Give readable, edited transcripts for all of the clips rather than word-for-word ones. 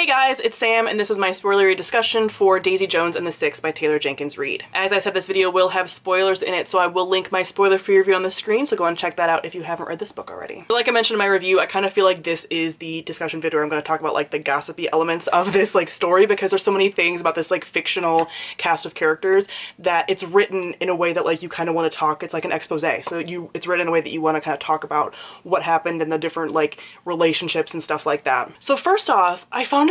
Hey guys, it's Sam, and this is my spoilery discussion for Daisy Jones and the Six by Taylor Jenkins Reid. As I said, this video will have spoilers in it, so I will link my spoiler-free review on the screen, so go and check that out if you haven't read this book already. Like I mentioned in my review, I kind of feel like this is the discussion video where I'm going to talk about like the gossipy elements of this like story, because there's so many things about this like fictional cast of characters that it's written in a way that like you kind of want to talk. It's like an expose, so it's written in a way that you want to kind of talk about what happened and the different like relationships and stuff like that. So first off, I found it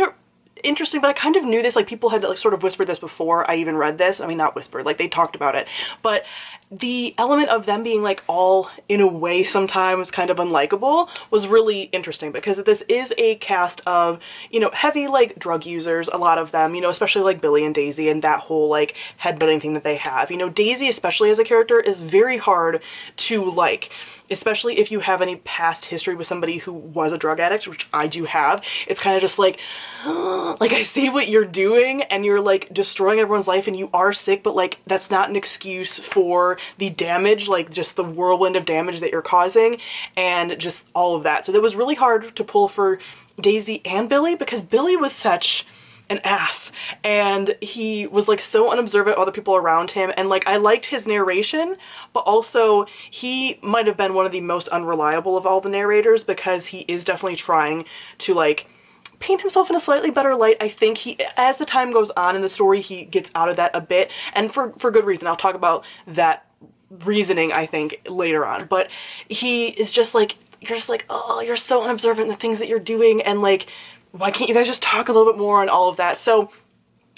interesting, but I kind of knew this, like people had like sort of whispered this before I even read this. I mean, not whispered, like they talked about it, but the element of them being like all in a way sometimes kind of unlikable was really interesting, because this is a cast of, you know, heavy like drug users, a lot of them, you know, especially like Billy and Daisy and that whole like headbutting thing that they have. You know, Daisy especially as a character is very hard to like, especially if you have any past history with somebody who was a drug addict, which I do have. It's kind of just like I see what you're doing and you're like destroying everyone's life and you are sick, but like that's not an excuse for the damage, like just the whirlwind of damage that you're causing and just all of that. So that was really hard to pull for Daisy and Billy, because Billy was such an ass and he was like so unobservant of other people around him, and like I liked his narration, but also he might have been one of the most unreliable of all the narrators, because he is definitely trying to like paint himself in a slightly better light. I think he, as the time goes on in the story, he gets out of that a bit, and for good reason. I'll talk about that reasoning I think later on, but he is just like, you're just like, oh, you're so unobservant in the things that you're doing, and like, why can't you guys just talk a little bit more on all of that? So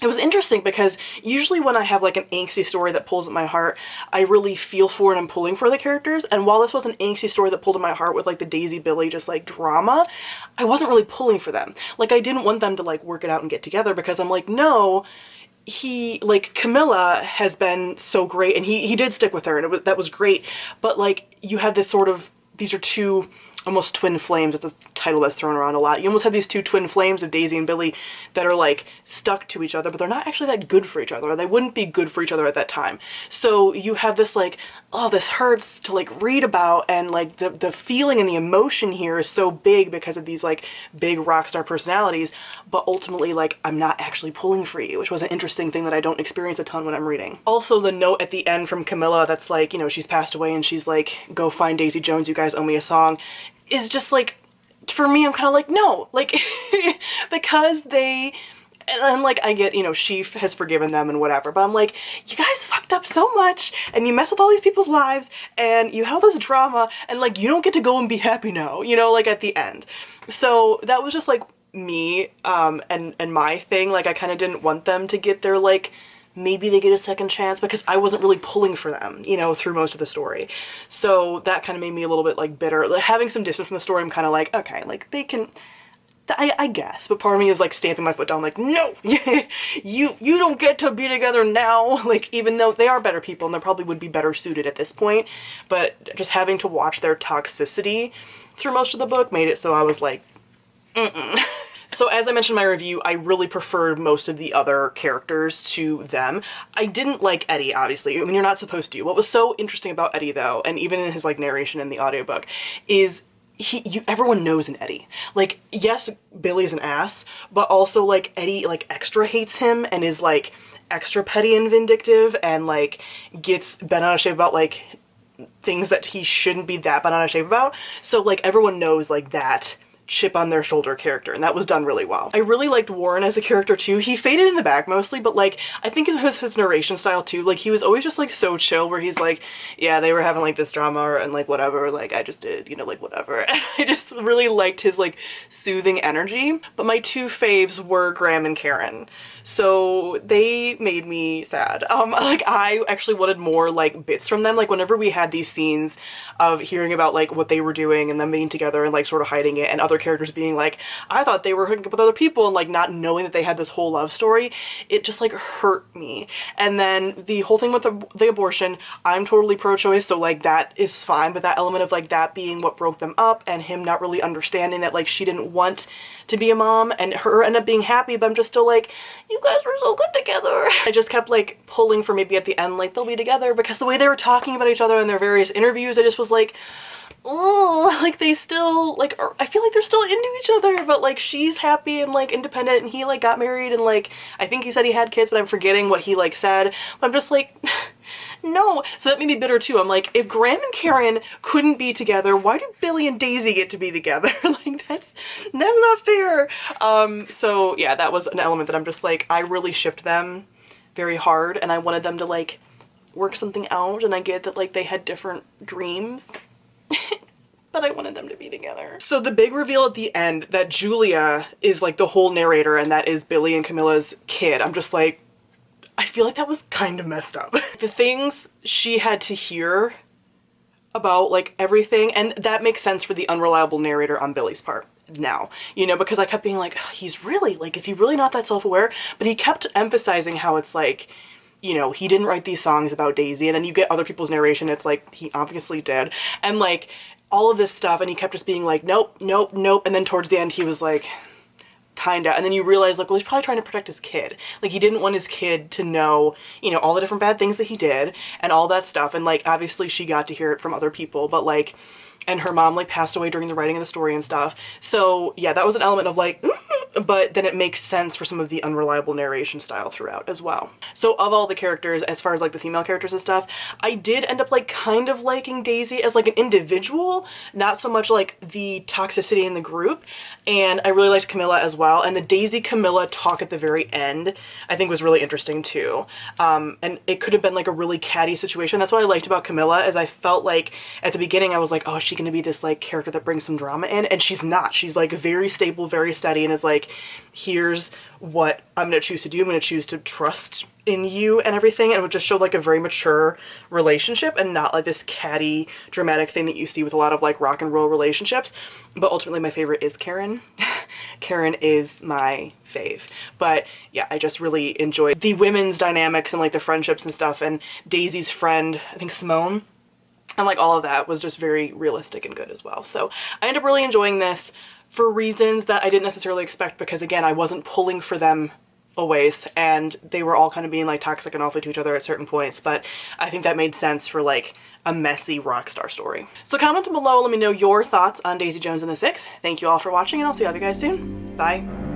it was interesting, because usually when I have like an angsty story that pulls at my heart, I really feel for and I'm pulling for the characters. And while this was an angsty story that pulled at my heart with like the Daisy Billy just like drama, I wasn't really pulling for them. Like I didn't want them to like work it out and get together, because I'm like, no, he, like, Camilla has been so great and he did stick with her and that was great. But like you have this sort of, these are two almost twin flames. It's a title that's thrown around a lot. You almost have these two twin flames of Daisy and Billy that are like stuck to each other, but they're not actually that good for each other, or they wouldn't be good for each other at that time. So you have this like, oh, this hurts to like read about, and like the feeling and the emotion here is so big because of these like big rock star personalities, but ultimately like I'm not actually pulling for you, which was an interesting thing that I don't experience a ton when I'm reading. Also the note at the end from Camilla that's like, you know, she's passed away and she's like, go find Daisy Jones, you guys owe me a song, is just like, for me, I'm kind of like, no, like, because they, and like, I get, you know, she has forgiven them and whatever, but I'm like, you guys fucked up so much, and you mess with all these people's lives, and you have this drama, and like, you don't get to go and be happy now, you know, like at the end. So that was just like me, and my thing. Like, I kind of didn't want them to get their like, maybe they get a second chance, because I wasn't really pulling for them, you know, through most of the story. So that kind of made me a little bit like bitter. Like, having some distance from the story, I'm kind of like, okay, like they can, I guess, but part of me is like stamping my foot down like, no, you don't get to be together now. Like, even though they are better people and they probably would be better suited at this point, but just having to watch their toxicity through most of the book made it so I was like, So as I mentioned in my review, I really preferred most of the other characters to them. I didn't like Eddie, obviously. I mean, you're not supposed to. What was so interesting about Eddie, though, and even in his like narration in the audiobook, is everyone knows an Eddie. Like, yes, Billy's an ass, but also like Eddie like extra hates him and is like extra petty and vindictive, and like gets bent out of shape about like things that he shouldn't be that bent out of shape about. So like everyone knows like that chip on their shoulder character, and that was done really well. I really liked Warren as a character too. He faded in the back mostly, but like I think it was his narration style too. Like he was always just like so chill, where he's like, yeah, they were having like this drama and like whatever, like I just did, you know, like whatever. I just really liked his like soothing energy. But my two faves were Graham and Karen. So they made me sad. Like I actually wanted more like bits from them. Like whenever we had these scenes of hearing about like what they were doing and them being together and like sort of hiding it, and other characters being like, I thought they were hooking up with other people, and like not knowing that they had this whole love story, it just like hurt me. And then the whole thing with the abortion, I'm totally pro-choice, so like that is fine, but that element of like that being what broke them up, and him not really understanding that like she didn't want to be a mom and her end up being happy, but I'm just still like, you guys were so good together. I just kept like pulling for maybe at the end like they'll be together, because the way they were talking about each other in their various interviews, I just was like, oh, like they still like I feel like they're still into each other, but like she's happy and like independent, and he like got married and like I think he said he had kids, but I'm forgetting what he like said. But I'm just like no. So that made me bitter too. I'm like, if Graham and Karen couldn't be together, why do Billy and Daisy get to be together? Like that's not fair. So yeah, that was an element that I'm just like, I really shipped them very hard, and I wanted them to like work something out, and I get that like they had different dreams. But I wanted them to be together. So the big reveal at the end that Julia is like the whole narrator and that is Billy and Camilla's kid, I'm just like, I feel like that was kind of messed up. The things she had to hear about like everything, and that makes sense for the unreliable narrator on Billy's part now, you know, because I kept being like, he's really like, is he really not that self-aware? But he kept emphasizing how it's like, you know, he didn't write these songs about Daisy, and then you get other people's narration, it's like, he obviously did. And like, all of this stuff, and he kept just being like, nope, nope, nope, and then towards the end he was like, kinda, and then you realize like, well, he's probably trying to protect his kid. Like he didn't want his kid to know, you know, all the different bad things that he did, and all that stuff, and like, obviously she got to hear it from other people, but like, and her mom like passed away during the writing of the story and stuff. So yeah, that was an element of like, but then it makes sense for some of the unreliable narration style throughout as well. So of all the characters, as far as like the female characters and stuff, I did end up like kind of liking Daisy as like an individual, not so much like the toxicity in the group. And I really liked Camilla as well. And the Daisy Camilla talk at the very end, I think was really interesting too. And it could have been like a really catty situation. That's what I liked about Camilla, is I felt like at the beginning I was like, oh, is she gonna be this like character that brings some drama in? And she's not. She's like very stable, very steady, and is like, here's what I'm gonna choose to do. I'm gonna choose to trust in you and everything, and it would just show like a very mature relationship and not like this catty dramatic thing that you see with a lot of like rock and roll relationships. But ultimately my favorite is Karen. Karen is my fave. But yeah, I just really enjoyed the women's dynamics and like the friendships and stuff, and Daisy's friend, I think Simone, and like all of that was just very realistic and good as well. So I ended up really enjoying this for reasons that I didn't necessarily expect, because again, I wasn't pulling for them always, and they were all kind of being like toxic and awful to each other at certain points, but I think that made sense for like a messy rock star story. So comment below, let me know your thoughts on Daisy Jones and the Six. Thank you all for watching, and I'll see all of you guys soon. Bye.